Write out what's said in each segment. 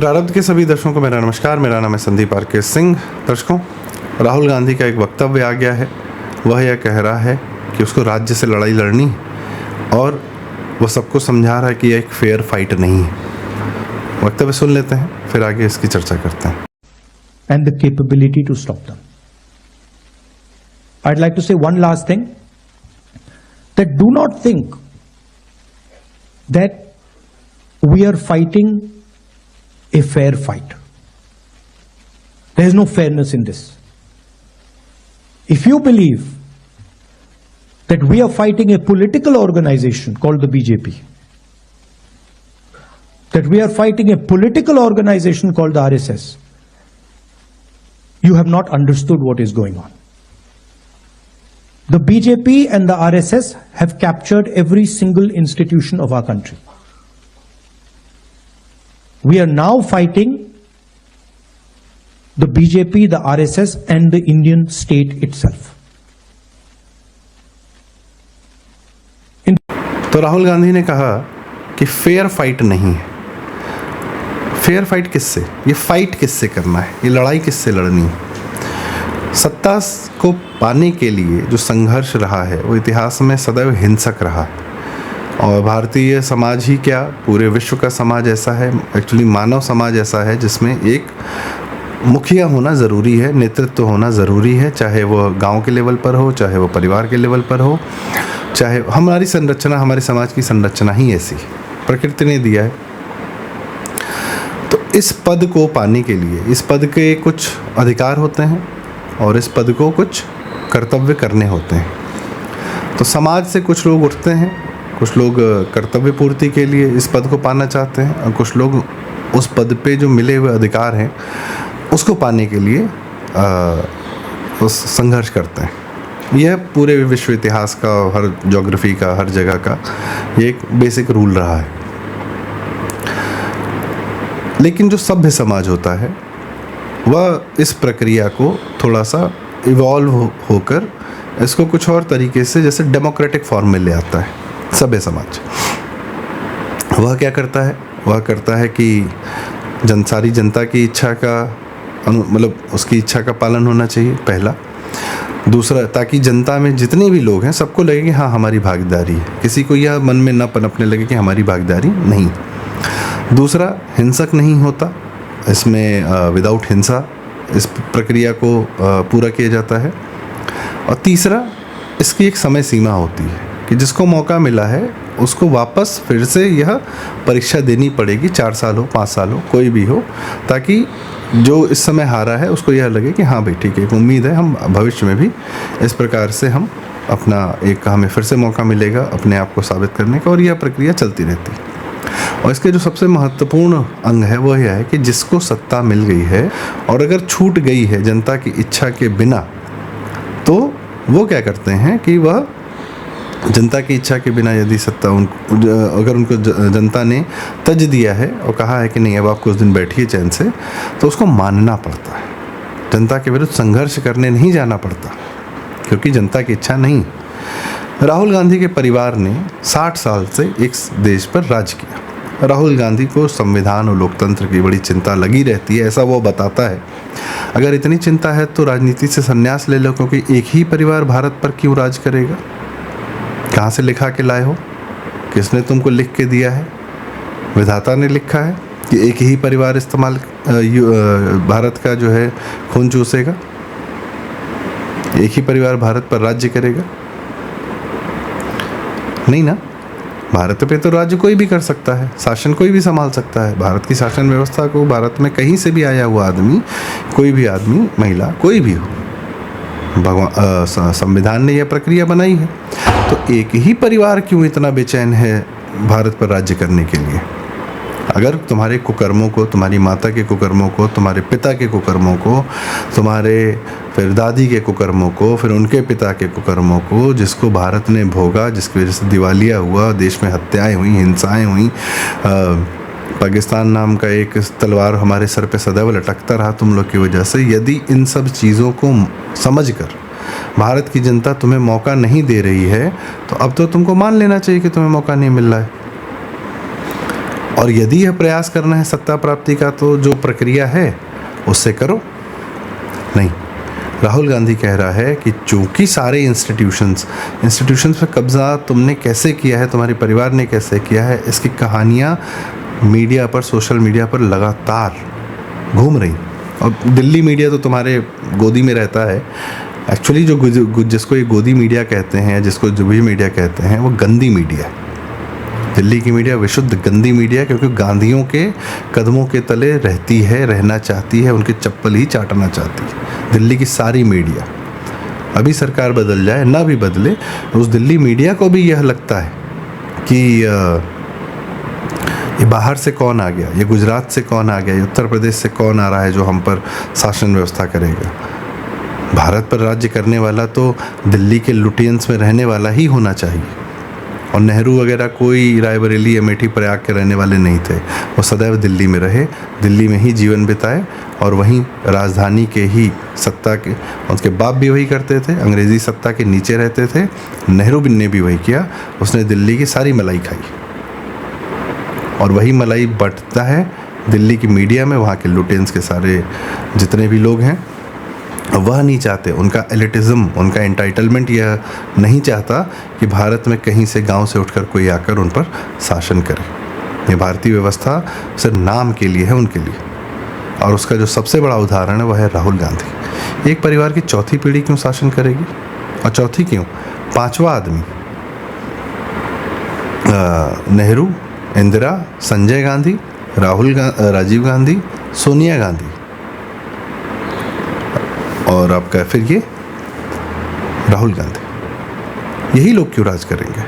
प्रारब्ध के सभी दर्शकों को मेरा नमस्कार। मेरा नाम है संदीप आर.के. सिंह। दर्शकों, राहुल गांधी का एक वक्तव्य आ गया है। वह यह कह रहा है कि उसको राज्य से लड़ाई लड़नी और वो सबको समझा रहा है कि यह एक फेयर फाइट नहीं है। वक्तव्य सुन लेते हैं, फिर आगे इसकी चर्चा करते हैं। And the capability to stop them. I'd like to say one last thing, that do not think that we are fighting a fair fight. There is no fairness in this. If you believe that we are fighting a political organization called the BJP, that we are fighting a political organization called the RSS, you have not understood what is going on. The BJP and the RSS have captured every single institution of our country. We are now fighting the BJP, the RSS and the Indian state itself. तो राहुल गांधी ने कहा कि fair fight नहीं है। Fair fight किससे? ये fight किससे करना है? ये लड़ाई किससे लड़नी है? सत्ता को पाने के लिए जो संघर्ष रहा है वो इतिहास में सदैव हिंसक रहा है। और भारतीय समाज ही क्या, पूरे विश्व का समाज ऐसा है, एक्चुअली मानव समाज ऐसा है जिसमें एक मुखिया होना ज़रूरी है, नेतृत्व होना ज़रूरी है, चाहे वो गांव के लेवल पर हो, चाहे वो परिवार के लेवल पर हो, चाहे हमारी संरचना, हमारे समाज की संरचना ही ऐसी प्रकृति ने दिया है। तो इस पद को पाने के लिए इस पद के कुछ अधिकार होते हैं और इस पद को कुछ कर्तव्य करने होते हैं। तो समाज से कुछ लोग उठते हैं, कुछ लोग कर्तव्य पूर्ति के लिए इस पद को पाना चाहते हैं और कुछ लोग उस पद पे जो मिले हुए अधिकार हैं उसको पाने के लिए उस संघर्ष करते हैं। यह पूरे विश्व इतिहास का, हर ज्योग्राफी का, हर जगह का ये एक बेसिक रूल रहा है। लेकिन जो सभ्य समाज होता है वह इस प्रक्रिया को थोड़ा सा इवॉल्व होकर इसको कुछ और तरीके से, जैसे डेमोक्रेटिक फॉर्म में ले आता है। सभ्य समाज वह क्या करता है? वह करता है कि सारी जनता की इच्छा का मतलब उसकी इच्छा का पालन होना चाहिए, पहला। दूसरा, ताकि जनता में जितने भी लोग हैं सबको लगे कि हाँ हमारी भागीदारी है, किसी को यह मन में न पनपने लगे कि हमारी भागीदारी नहीं। दूसरा, हिंसक नहीं होता, इसमें विदाउट हिंसा इस प्रक्रिया को पूरा किया जाता है। और तीसरा, इसकी एक समय सीमा होती है कि जिसको मौका मिला है उसको वापस फिर से यह परीक्षा देनी पड़ेगी, 4 साल हो, 5 साल हो, कोई भी हो, ताकि जो इस समय हारा है उसको यह लगे कि हाँ भाई ठीक है, एक उम्मीद है, हम भविष्य में भी इस प्रकार से हम अपना हमें फिर से मौका मिलेगा अपने आप को साबित करने का। और यह प्रक्रिया चलती रहती है। और इसके जो सबसे महत्वपूर्ण अंग है वो यह है कि जिसको सत्ता मिल गई है और अगर छूट गई है जनता की इच्छा के बिना, तो वो क्या करते हैं कि वह जनता की इच्छा के बिना यदि सत्ता अगर उनको जनता ने तज दिया है और कहा है कि नहीं अब आप कुछ दिन बैठिए चैन से, तो उसको मानना पड़ता है। जनता के विरुद्ध संघर्ष करने नहीं जाना पड़ता, क्योंकि जनता की इच्छा नहीं। राहुल गांधी के परिवार ने 60 साल से एक देश पर राज किया। राहुल गांधी को संविधान और लोकतंत्र की बड़ी चिंता लगी रहती है, ऐसा वो बताता है। अगर इतनी चिंता है तो राजनीति से संन्यास ले लो, क्योंकि एक ही परिवार भारत पर क्यों राज करेगा? कहाँ से लिखा के लाए हो? किसने तुमको लिख के दिया है? विधाता ने लिखा है कि एक ही परिवार इस्तेमाल भारत का जो है खून चूसेगा, एक ही परिवार भारत पर राज्य करेगा? नहीं ना। भारत पे तो राज्य कोई भी कर सकता है, शासन कोई भी संभाल सकता है। भारत की शासन व्यवस्था को भारत में कहीं से भी आया हुआ आदमी, कोई भी आदमी, महिला, कोई भी हो, संविधान ने यह प्रक्रिया बनाई है। तो एक ही परिवार क्यों इतना बेचैन है भारत पर राज्य करने के लिए? अगर तुम्हारे कुकर्मों को, तुम्हारी माता के कुकर्मों को, तुम्हारे पिता के कुकर्मों को, तुम्हारे फिर दादी के कुकर्मों को, फिर उनके पिता के कुकर्मों को, जिसको भारत ने भोगा, जिसकी वजह से दिवालिया हुआ, देश में हत्याएं हुई, हिंसाएं हुई, पाकिस्तान नाम का एक तलवार हमारे सर पे सदैव लटकता रहा तुम लोग की वजह से। यदि इन सब चीज़ों को समझकर भारत की जनता तुम्हें मौका नहीं दे रही है, तो अब तो तुमको मान लेना चाहिए कि तुम्हें मौका नहीं मिल रहा है। और यदि यह प्रयास करना है सत्ता प्राप्ति का तो जो प्रक्रिया है उससे करो। नहीं, राहुल गांधी कह रहा है कि चूंकि सारे इंस्टीट्यूशंस पे कब्जा तुमने कैसे किया है, तुम्हारे परिवार ने कैसे किया है, इसकी कहानियाँ मीडिया पर, सोशल मीडिया पर लगातार घूम रही। और दिल्ली मीडिया तो तुम्हारे गोदी में रहता है। एक्चुअली जो जिसको ये गोदी मीडिया कहते हैं, जिसको जो भी मीडिया कहते हैं, वो गंदी मीडिया है। दिल्ली की मीडिया विशुद्ध गंदी मीडिया है, क्योंकि गांधियों के कदमों के तले रहती है, रहना चाहती है, उनकी चप्पल ही चाटना चाहती है दिल्ली की सारी मीडिया। अभी सरकार बदल जाए ना भी बदले, उस दिल्ली मीडिया को भी यह लगता है कि ये बाहर से कौन आ गया, ये गुजरात से कौन आ गया, ये उत्तर प्रदेश से कौन आ रहा है जो हम पर शासन व्यवस्था करेगा। भारत पर राज्य करने वाला तो दिल्ली के लुटियंस में रहने वाला ही होना चाहिए। और नेहरू वगैरह कोई रायबरेली, अमेठी, प्रयाग के रहने वाले नहीं थे। वो सदैव दिल्ली में रहे, दिल्ली में ही जीवन बिताए और वहीं राजधानी के ही सत्ता के, उसके बाप भी वही करते थे, अंग्रेज़ी सत्ता के नीचे रहते थे। नेहरू ने भी वही किया, उसने दिल्ली की सारी मलाई खाई और वही मलाई बंटता है दिल्ली की मीडिया में। वहाँ के लुटेंस के सारे जितने भी लोग हैं वह नहीं चाहते, उनका एलिटिज़म, उनका एंटाइटलमेंट यह नहीं चाहता कि भारत में कहीं से, गांव से उठकर कोई आकर उन पर शासन करे। ये भारतीय व्यवस्था सिर्फ नाम के लिए है उनके लिए। और उसका जो सबसे बड़ा उदाहरण है वह है राहुल गांधी। एक परिवार की चौथी पीढ़ी क्यों शासन करेगी? और चौथी क्यों? पांचवा आदमी नेहरू, इंदिरा, संजय गांधी, राजीव गांधी, सोनिया गांधी और आपका फिर ये राहुल गांधी। यही लोग क्यों राज करेंगे?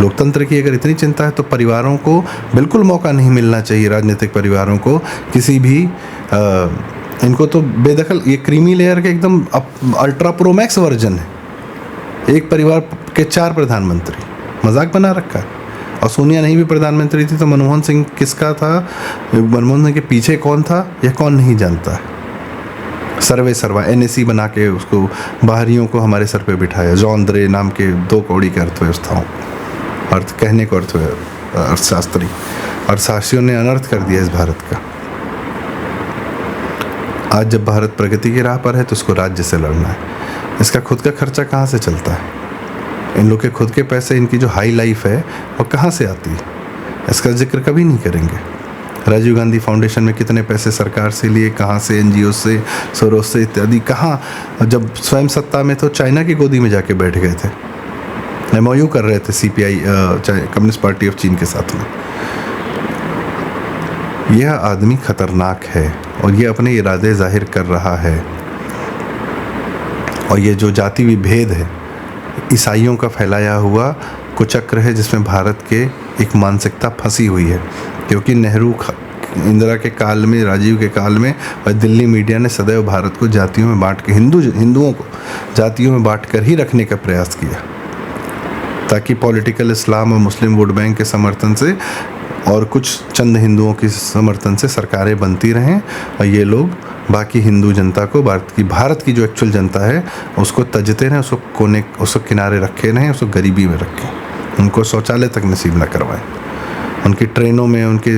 लोकतंत्र की अगर इतनी चिंता है तो परिवारों को बिल्कुल मौका नहीं मिलना चाहिए, राजनीतिक परिवारों को किसी भी इनको तो बेदखल, ये क्रीमी लेयर के एकदम अल्ट्रा प्रो मैक्स वर्जन है। एक परिवार के 4 प्रधानमंत्री, मजाक बना रखा है। और सोनिया नहीं भी प्रधानमंत्री थी तो मनमोहन सिंह किसका था, मनमोहन सिंह के पीछे कौन था यह कौन नहीं जानता है। सर्वे सर्वा NSE बना के उसको बाहरियों को हमारे सर पे बिठाया। जॉन द्रे नाम के 2 कौड़ी के अर्थव्यवस्थाओं, अर्थ कहने को अर्थशास्त्री, अर्थशास्त्रियों ने अनर्थ कर दिया इस भारत का। आज जब भारत प्रगति की राह पर है तो उसको राज्य से लड़ना है। इसका खुद का खर्चा कहाँ से चलता है? इन लोग के खुद के पैसे, इनकी जो हाई लाइफ है वो कहाँ से आती है? इसका जिक्र कभी नहीं करेंगे। राजीव गांधी फाउंडेशन में कितने पैसे सरकार से लिए, कहाँ से, NGO से, सोरोस से इत्यादि, कहाँ? जब स्वयं सत्ता में तो चाइना की गोदी में जाके बैठ गए थे, MOU कर रहे थे CPI, कम्युनिस्ट पार्टी ऑफ चीन के साथ में। यह आदमी खतरनाक है और ये अपने इरादे जाहिर कर रहा है। और ये जो जाति विभेद है, ईसाइयों का फैलाया हुआ कुचक्र है जिसमें भारत के एक मानसिकता फंसी हुई है। क्योंकि नेहरू, इंदिरा के काल में, राजीव के काल में और दिल्ली मीडिया ने सदैव भारत को जातियों में बांट के, हिंदुओं को जातियों में बांट कर ही रखने का प्रयास किया, ताकि पॉलिटिकल इस्लाम और मुस्लिम वोट बैंक के समर्थन से और कुछ चंद हिंदुओं के समर्थन से सरकारें बनती रहें और ये लोग बाकी हिंदू जनता को, भारत की जो एक्चुअल जनता है उसको तजते रहें, उसको किनारे रखे रहें, उसको गरीबी में रखें, उनको शौचालय तक नसीब न करवाएं, उनकी ट्रेनों में, उनके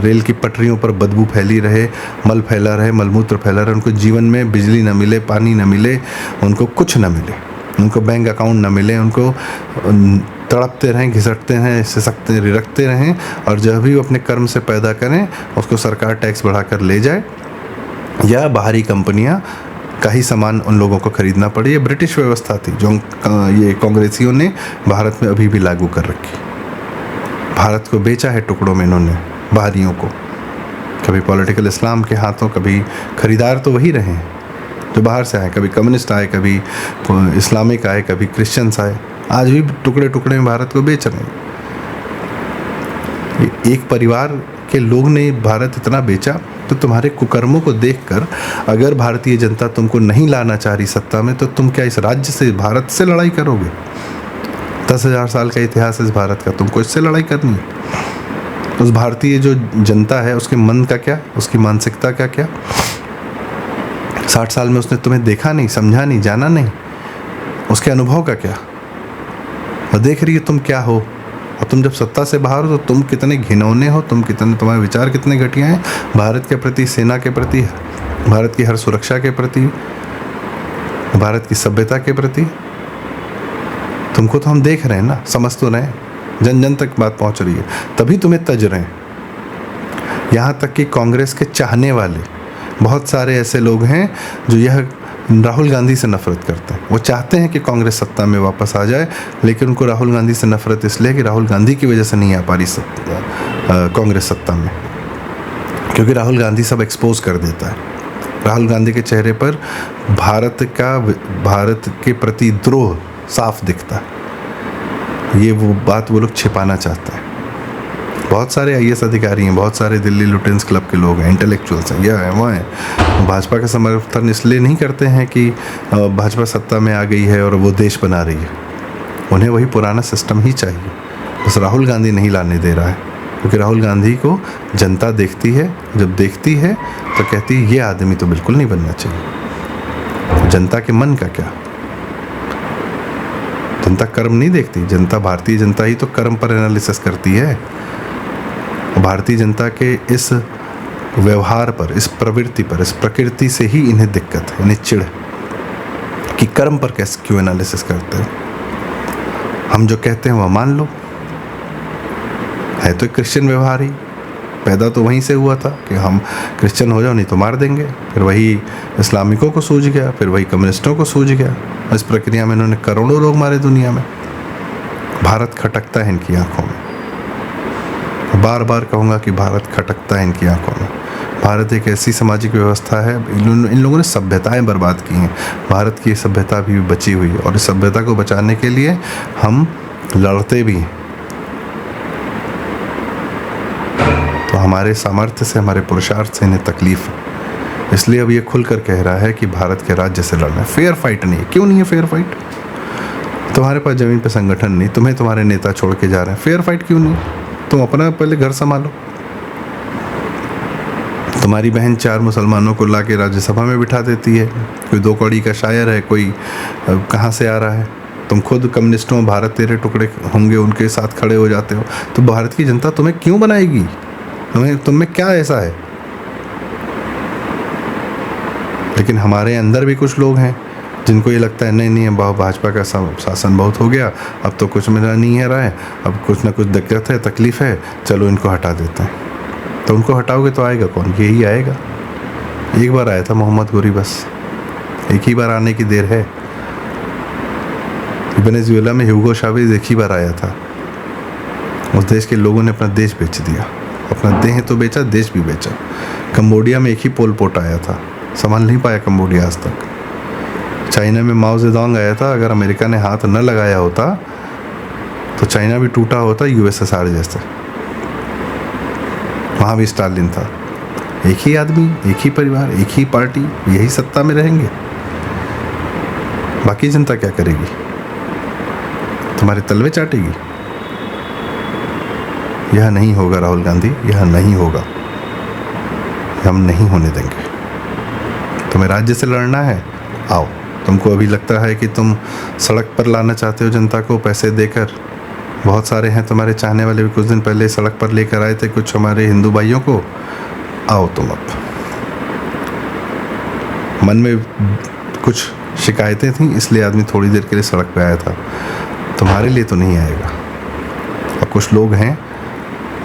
रेल की पटरियों पर बदबू फैली रहे, मल फैला रहे, मलमूत्र फैला रहे, उनको जीवन में बिजली न मिले, पानी न मिले, उनको कुछ न मिले, उनको बैंक अकाउंट न मिले, उनको तड़पते रहें, घिसटते रहें, सिसकते रिरकते रहें और जब भी वो अपने कर्म से पैदा करें उसको सरकार टैक्स बढ़ाकर ले जाए या बाहरी कंपनियां का ही सामान उन लोगों को खरीदना पड़े। ये ब्रिटिश व्यवस्था थी जो ये कांग्रेसियों ने भारत में अभी भी लागू कर रखी। भारत को बेचा है टुकड़ों में इन्होंने, बाहरियों को। कभी पॉलिटिकल इस्लाम के हाथों, कभी खरीदार तो वही रहे हैं जो बाहर से आए, कभी कम्युनिस्ट आए, कभी इस्लामिक आए, कभी क्रिश्चियंस आए। आज भी टुकड़े टुकड़े में भारत को बेच रहे हैं। एक परिवार के लोग ने भारत इतना बेचा, तो तुम्हारे कुकर्मों को देखकर अगर भारतीय जनता तुमको नहीं लाना चाह रही सत्ता में, तो तुम क्या इस राज्य से, भारत से लड़ाई करोगे? 10,000 साल का इतिहास है इस भारत का, तुमको इससे लड़ाई करनी है। उस भारतीय जो जनता है उसके मन का क्या, उसकी मानसिकता का क्या? 60 साल में उसने तुम्हें देखा नहीं, समझा नहीं, जाना नहीं, उसके अनुभव का क्या? और देख रही है तुम क्या हो और तुम जब सत्ता से बाहर हो तो तुम कितने घिनौने हो, तुम्हारे विचार कितने घटिया हैं भारत के प्रति, सेना के प्रति, भारत की हर सुरक्षा के प्रति, भारत की सभ्यता के प्रति। तुमको तो हम देख रहे हैं ना, समझ तो रहे हैं, जन जन तक बात पहुंच रही है, तभी तुम्हें तज रहे हैं। यहाँ तक कि कांग्रेस के चाहने वाले बहुत सारे ऐसे लोग हैं जो यह राहुल गांधी से नफरत करते हैं। वो चाहते हैं कि कांग्रेस सत्ता में वापस आ जाए, लेकिन उनको राहुल गांधी से नफरत इसलिए कि राहुल गांधी की वजह से नहीं आ पा रही कांग्रेस सत्ता में, क्योंकि राहुल गांधी सब एक्सपोज कर देता है। राहुल गांधी के चेहरे पर भारत के प्रति द्रोह साफ दिखता है। ये वो बात वो लोग छिपाना चाहते हैं। बहुत सारे IAS अधिकारी हैं, बहुत सारे दिल्ली लुटेंस क्लब के लोग हैं, इंटेलेक्चुअल्स हैं, यह है वो हैं। भाजपा का समर्थन इसलिए नहीं करते हैं कि भाजपा सत्ता में आ गई है और वो देश बना रही है। उन्हें वही पुराना सिस्टम ही चाहिए, बस राहुल गांधी नहीं लाने दे रहा है, क्योंकि राहुल गांधी को जनता देखती है, जब देखती है तो कहती है ये आदमी तो बिल्कुल नहीं बनना चाहिए। जनता के मन का क्या, जनता कर्म नहीं देखती, जनता, भारतीय जनता ही तो कर्म पर एनालिसिस करती है। भारतीय जनता के इस व्यवहार पर, इस प्रवृत्ति पर, इस प्रकृति से ही इन्हें दिक्कत है, इन्हें चिढ़ कि कर्म पर कैसे क्यों एनालिसिस करते हैं। हम जो कहते हैं वह मान लो, है तो एक क्रिश्चियन व्यवहार ही, पैदा तो वहीं से हुआ था कि हम क्रिश्चियन हो जाओ नहीं तो मार देंगे। फिर वही इस्लामिकों को सूझ गया, फिर वही कम्युनिस्टों को सूझ गया। इस प्रक्रिया में इन्होंने करोड़ों लोग मारे दुनिया में। भारत खटकता है इनकी आंखों में, बार बार कहूँगा कि भारत खटकता है इनकी आंखों में। भारत एक ऐसी सामाजिक व्यवस्था है, इन लोगों ने सभ्यताएं बर्बाद की हैं। भारत की सभ्यता भी बची हुई है और इस सभ्यता को बचाने के लिए हम लड़ते भी हैं। तो हमारे सामर्थ्य से, हमारे पुरुषार्थ से इन्हें तकलीफ है, इसलिए अब ये खुलकर कह रहा है कि भारत के राज्य से लड़ना है। फेयर फाइट नहीं है। क्यों नहीं है फेयर फाइट? तुम्हारे पास जमीन पे संगठन नहीं, तुम्हें तुम्हारे नेता छोड़ के जा रहे हैं, फेयर फाइट क्यों नहीं? तुम अपना पहले घर संभालो। तुम्हारी बहन 4 मुसलमानों को ला के राज्यसभा में बिठा देती है, कोई 2 कौड़ी का शायर है, कोई कहाँ से आ रहा है। तुम खुद कम्युनिस्टों, भारत तेरे टुकड़े होंगे, उनके साथ खड़े हो जाते हो। तो भारत की जनता तुम्हें क्यों बनाएगी? तुम में क्या ऐसा है? लेकिन हमारे अंदर भी कुछ लोग हैं जिनको ये लगता है नहीं भाजपा का शासन बहुत हो गया, अब तो कुछ मेरा नहीं है रहा है, अब कुछ ना कुछ दिक्कत है, तकलीफ है, चलो इनको हटा देते हैं। तो उनको हटाओगे तो आएगा कौन? यही आएगा। एक बार आया था मोहम्मद गोरी, बस एक ही बार आने की देर है। वेनेजुएला में ह्यूगो चावेज़ एक ही बार आया था। उस देश के लोगों ने अपना देश बेच दिया, अपना देह तो बेचा, देश भी बेचा। कंबोडिया में एक ही पोल पोट आया था, संभाल नहीं पाया कंबोडिया आज तक। चाइना में माओ जेडोंग आया था, अगर अमेरिका ने हाथ न लगाया होता तो चाइना भी टूटा होता USSR जैसे। वहाँ भी स्टालिन था। एक ही आदमी, एक ही परिवार, एक ही पार्टी, यही सत्ता में रहेंगे। बाकी जनता क्या करेगी? तुम्हारे तलवे चाटेगी। यह नहीं होगा राहुल गांधी, यह नहीं होगा, हम नहीं होने देंगे। तुम्हें राज्य से लड़ना है, आओ। तुमको अभी लगता है कि तुम सड़क पर लाना चाहते हो जनता को पैसे देकर। बहुत सारे हैं तुम्हारे चाहने वाले भी, कुछ दिन पहले सड़क पर लेकर आए थे कुछ हमारे हिंदू भाइयों को। आओ तुम अब। मन में कुछ शिकायतें थीं, इसलिए आदमी थोड़ी देर के लिए सड़क पे आया था। तुम्हारे लिए तो नहीं आएगा। अब कुछ लोग हैं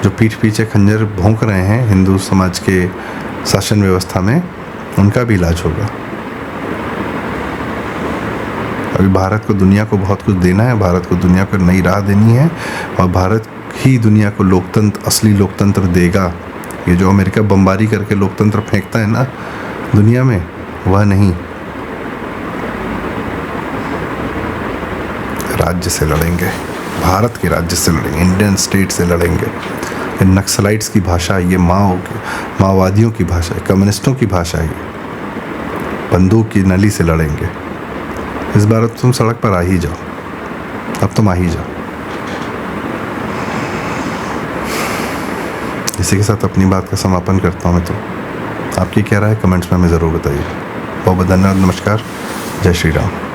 जो पीठ पीछे खंजर भोंक रहे हैं हिंदू समाज के शासन व्यवस्था में, उनका भी इलाज होगा। अभी भारत को, दुनिया को बहुत कुछ देना है। भारत को दुनिया को नई राह देनी है और भारत ही दुनिया को लोकतंत्र, असली लोकतंत्र देगा। ये जो अमेरिका बमबारी करके लोकतंत्र फेंकता है ना दुनिया में, वह नहीं। राज्य से लड़ेंगे, भारत के राज्य से लड़ेंगे, इंडियन स्टेट से लड़ेंगे। नक्सलाइट्स की भाषा, ये माओवादियों की भाषा है, कम्युनिस्टों की भाषा है। बंदूक की नली से लड़ेंगे। इस बार तुम सड़क पर आ ही जाओ, अब तुम आ ही जाओ। इसी के साथ अपनी बात का समापन करता हूँ मैं। तो आपकी क्या राय है कमेंट्स में हमें ज़रूर बताइए। बहुत बहुत धन्यवाद। नमस्कार। जय श्री राम।